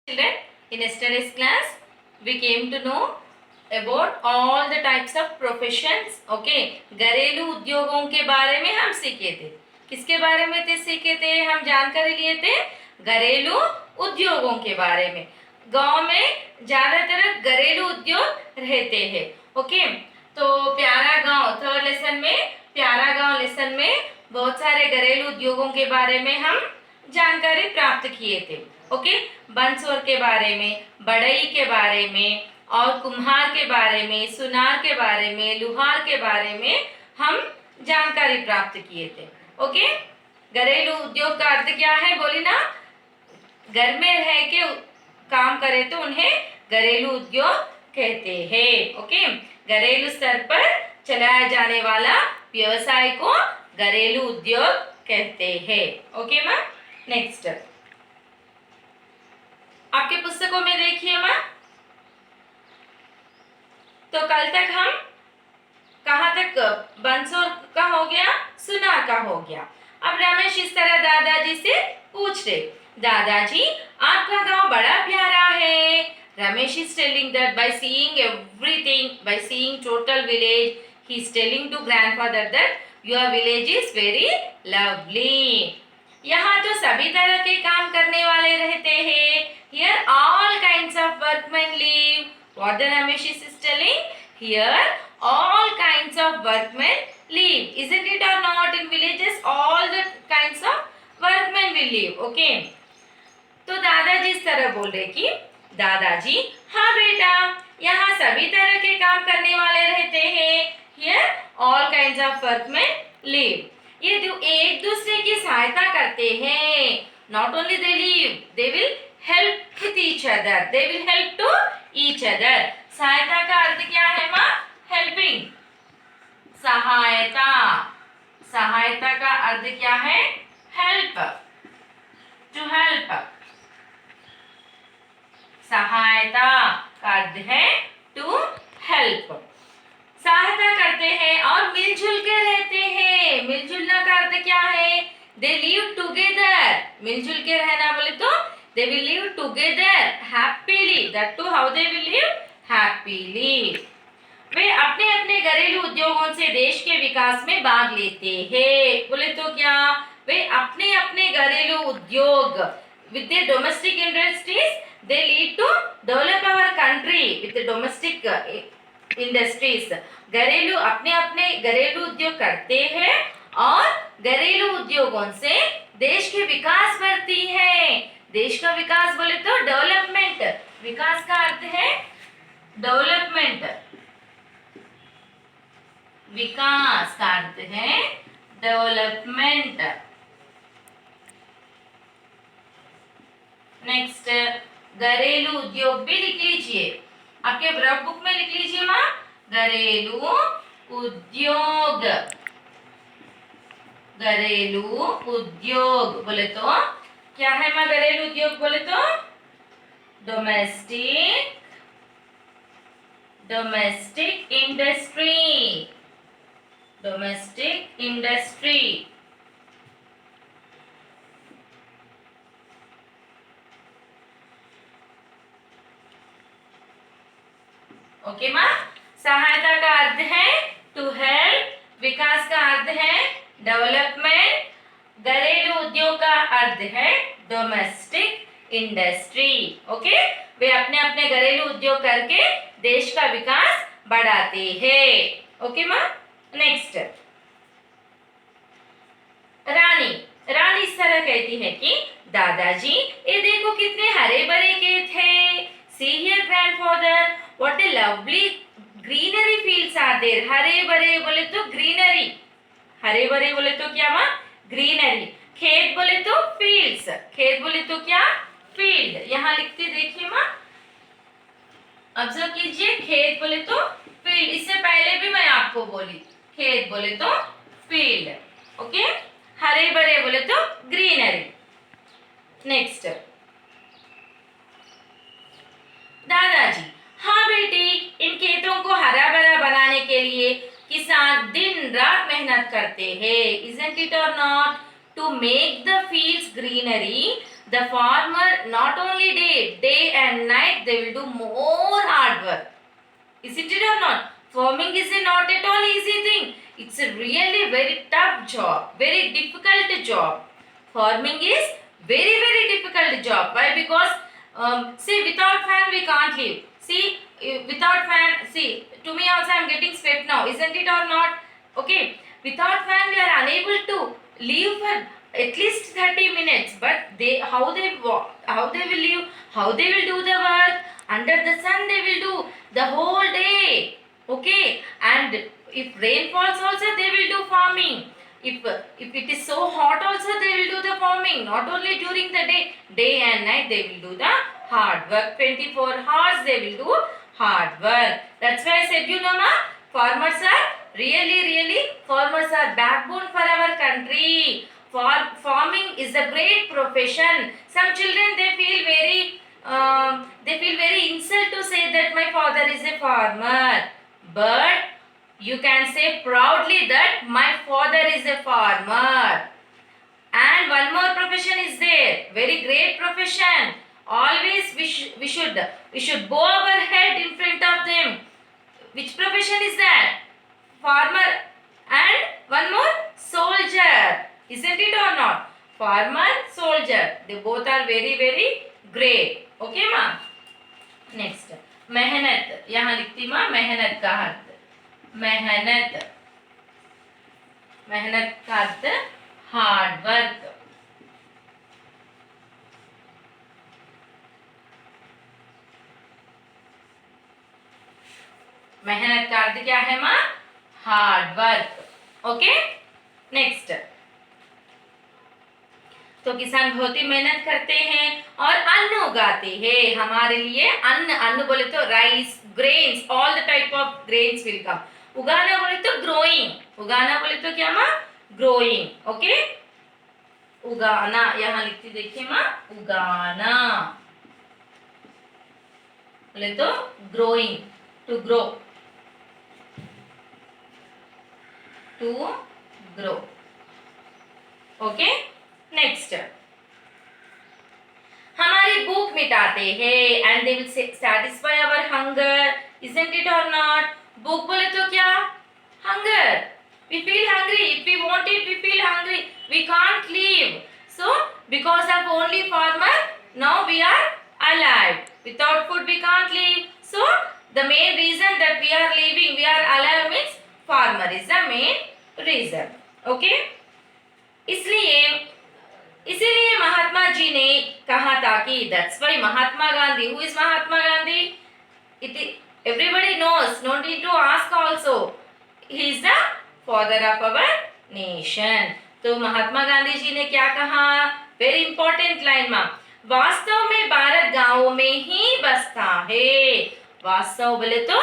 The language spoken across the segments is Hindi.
Children, in yesterday's class, we came to know about all the types of professions. Okay, घरेलू उद्योगों के बारे में हम सीखे थे. किसके बारे में थे सीखे थे? हम जानकारी लिए थे घरेलू उद्योगों के बारे में. गांव में ज्यादातर घरेलू उद्योग रहते हैं. ओके, तो प्यारा गांव थर्ड लेसन में, प्यारा गांव लेसन में बहुत सारे घरेलू उद्योगों के बारे में हम जानकारी प्राप्त किए थे. ओके, बंसोर के बारे में, बढ़ई के बारे में और कुम्हार के बारे में, सुनार के बारे में, लुहार के बारे में हम जानकारी प्राप्त किए थे. ओके, घरेलू उद्योग का अर्थ क्या है बोली ना? घर में रह के काम करे तो उन्हें घरेलू उद्योग कहते हैं. ओके, घरेलू स्तर पर चलाया जाने वाला व्यवसाय को घरेलू उद्योग कहते हैं. ओके माँ, नेक्स्ट आपके पुस्तकों में देखिए माँ, तो कल तक हम कहाँ तक बंसोर का हो गया, सुनार का हो गया. अब रमेश इस तरह दादाजी से पूछ रहे, दादाजी आपका गांव बड़ा प्यारा है. Ramesh is telling that by seeing everything, by seeing total village, he is telling to grandfather that your village is very lovely. यहाँ तो सभी तरह के काम करने वाले रहते हैं. Here all kinds of workmen live. What the Ramesh is telling? Here all kinds of workmen live. Isn't it or not? In villages all the kinds of workmen will live. Okay. तो दादाजी इस तरह बोल रहे कि दादाजी हाँ बेटा, यहाँ सभी तरह के काम करने वाले रहते हैं. Here all kinds of workmen live. ये एक दूसरे की सहायता करते हैं. Not only they live, they will help with each other. They will help to each other. सहायता का अर्थ क्या है माँ? Helping. सहायता. सहायता का अर्थ क्या है? Help. To help. सहायता का अर्थ है to help. सहायता करते हैं और मिलजुल के रहते हैं. मिलजुलना का अर्थ क्या है? They live together. मिलजुल के रहना बोले तो they will live together happily. That too how they will live happily. वे अपने अपने घरेलू उद्योगों से देश के विकास में भाग लेते हैं. बोले तो क्या? वे अपने अपने घरेलू उद्योग with their domestic industries they lead to develop our country with the domestic industries. घरेलू अपने अपने घरेलू उद्योग करते हैं और घरेलू उद्योगों से देश के विकास बढ़ती है. देश का विकास बोले तो डेवलपमेंट. विकास का अर्थ है डेवलपमेंट. विकास का अर्थ है डेवलपमेंट. नेक्स्ट घरेलू उद्योग भी लिख लीजिए. आपके रफ बुक में लिख लीजिए माँ, घरेलू उद्योग. घरेलू उद्योग बोले तो क्या है माँ? घरेलू उद्योग बोले तो domestic, domestic industry. Domestic industry. Okay माँ, सहायता का अर्थ है टू हेल्प. विकास का अर्थ है डेवलपमेंट. घरेलू उद्योग का अर्थ है डोमेस्टिक इंडस्ट्री. ओके, वे अपने अपने घरेलू उद्योग करके देश का विकास बढ़ाते हैं. ओके माँ, नेक्स्ट रानी. रानी इस तरह कहती है कि दादाजी ये देखो कितने हरे भरे खेत है. See here grandfather, what a lovely greenery fields are there. हरे भरे बोले तो ग्रीनरी. हरे भरे बोले तो क्या माँ? ग्रीनरी. खेत बोले तो फील्ड्स. खेत बोले तो क्या? फील्ड. यहाँ लिखते देखिए माँ, ऑब्जर्व कीजिए. खेत बोले तो फील्ड. इससे पहले भी मैं आपको बोली खेत बोले तो फील्ड. ओके, हरे भरे बोले तो ग्रीनरी. नेक्स्ट दादाजी हाँ बेटी, इन खेतों को हरा भरा बनाने के लिए किसान दिन रात मेहनत करते हैं. Isn't it or not? To make the fields greenery, The farmer not only day and night they will do more hard work. Isn't it or not? Farming is not at all easy thing. It's a really very tough job, very difficult job. Farming is very difficult job. Why? Because see, without fan we can't live. See, without fan, see, to me also I am getting sweat now, isn't it or not? Okay, without fan we are unable to live for at least 30 minutes. But they, how they walk, how they will live, how they will do the work under the sun, they will do the whole day. Okay, and if rain falls also they will do farming. If it is so hot also they will do the farming. Not only during the day and night they will do the hard work. 24 hours they will do hard work. That's why I said, you know, ma, farmers are really farmers are backbone for our country. Farming is a great profession. Some children they feel very insult to say that my father is a farmer. But you can say proudly that my father is a farmer. And one more profession is there, very great profession. Always we should bow our head in front of them. Which profession is that? Farmer and one more, soldier. Isn't it or not? Farmer, soldier. They both are very great. Okay ma? Next, मेहनत. यहाँ लिखती माँ मेहनत का अर्थ. मेहनत. मेहनत का अर्थ हार्ड वर्क. मेहनत का अर्थ क्या है माँ? Hard work. Okay, next. तो किसान बहुत ही मेहनत करते हैं और अन्न उगाते हैं हमारे लिए. अन्न, अन्न बोले तो rice, grains, all the type of grains will come. उगाना बोले तो ग्रोइंग. उगाना बोले तो क्या माँ? ग्रोइंग. ओके, उगाना. यहाँ लिखती देखिए माँ, उगाना बोले तो growing, to grow, to grow. Okay, next. हमारी भूख मिटाते हैं and they will satisfy our hunger. Isn't it or not? भूख बोले तो क्या? Hunger. We feel hungry. If we want it, we feel hungry. We can't live. So, because of only farmer, now we are alive. Without food, we can't live. So, the main reason that we are living, we are alive means farmer is the main reason. Okay? इसीलिए महात्मा जी ने कहा था कि that's why Mahatma Gandhi. Who is Mahatma Gandhi? Everybody knows. No need to ask also. He is the father of our nation. तो महात्मा गांधी जी ने क्या कहा? वेरी इंपॉर्टेंट लाइन माँ. वास्तव में भारत गांवों में ही बसता है. वास्तव बोले तो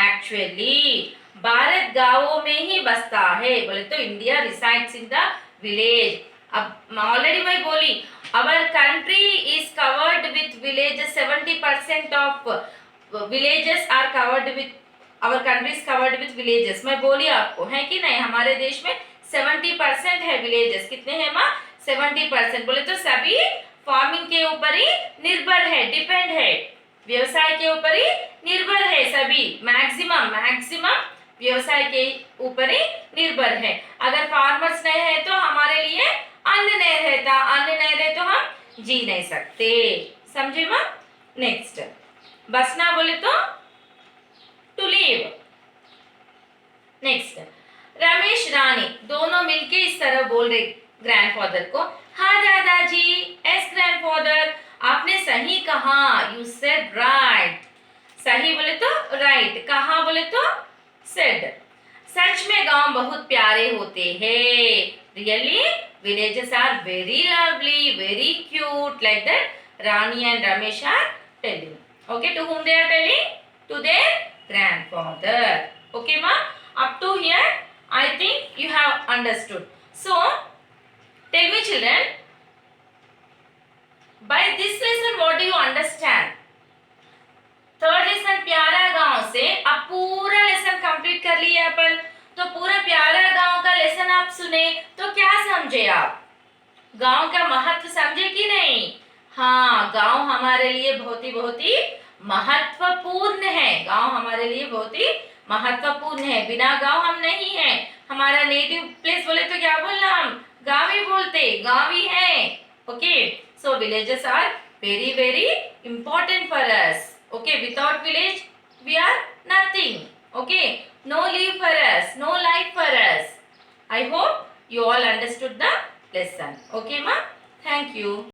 एक्चुअली. भारत गांवों में ही बसता है बोले तो India resides in the village. अब ऑलरेडी मैं बोली, our country is covered with villages. 70% of villages are covered with, our country is covered with villages. मैं बोली आपको, है कि नहीं? हमारे देश में 70% है villages. कितने हैं माँ? 70%. बोले तो सभी फार्मिंग के ऊपर ही निर्भर है, डिपेंड है. व्यवसाय के ऊपर ही निर्भर है सभी. मैक्सिमम व्यवसाय के ऊपर ही निर्भर है. अगर फार्मर्स नहीं है तो हमारे लिए अन्न नहीं रहता. अन्न नहीं रहे तो हम जी नहीं सकते. समझे माँ? नेक्स्ट, बसना बोले तो टू लिव. नेक्स्ट, रमेश रानी दोनों मिलके इस तरह बोल रहे ग्रैंडफादर को. हाँ दादाजी. एस ग्रैंडफादर, आपने सही कहा. You said right. सही बोले तो राइट, कहा बोले तो सेड. सच में गांव बहुत प्यारे होते हैं. Really villages are very lovely, very cute, like that Rani and Ramesh are telling. Okay, to whom they are telling? To their grandfather. Okay ma? Up to here I think you have understood. So tell me children, by this lesson what do you understand? Third lesson प्यारा गांव से अब पूरा लेसन कंप्लीट कर लिया अपन. तो पूरा प्यारा गांव का लेसन आप सुने तो क्या समझे? आप गांव का महत्व समझे कि नहीं? हाँ, गांव हमारे लिए बहुत ही महत्वपूर्ण है। गांव हमारे लिए बहुत ही महत्वपूर्ण है। बिना गांव हम नहीं है। हमारा नेटिव प्लेस बोले तो क्या बोलना, हम गांव ही बोलते, गांव ही है। Okay, so villages are very very important for us. Okay, without village we are nothing. Okay, no live for us, no life for us. I hope you all understood the lesson. Okay, ma? Thank you.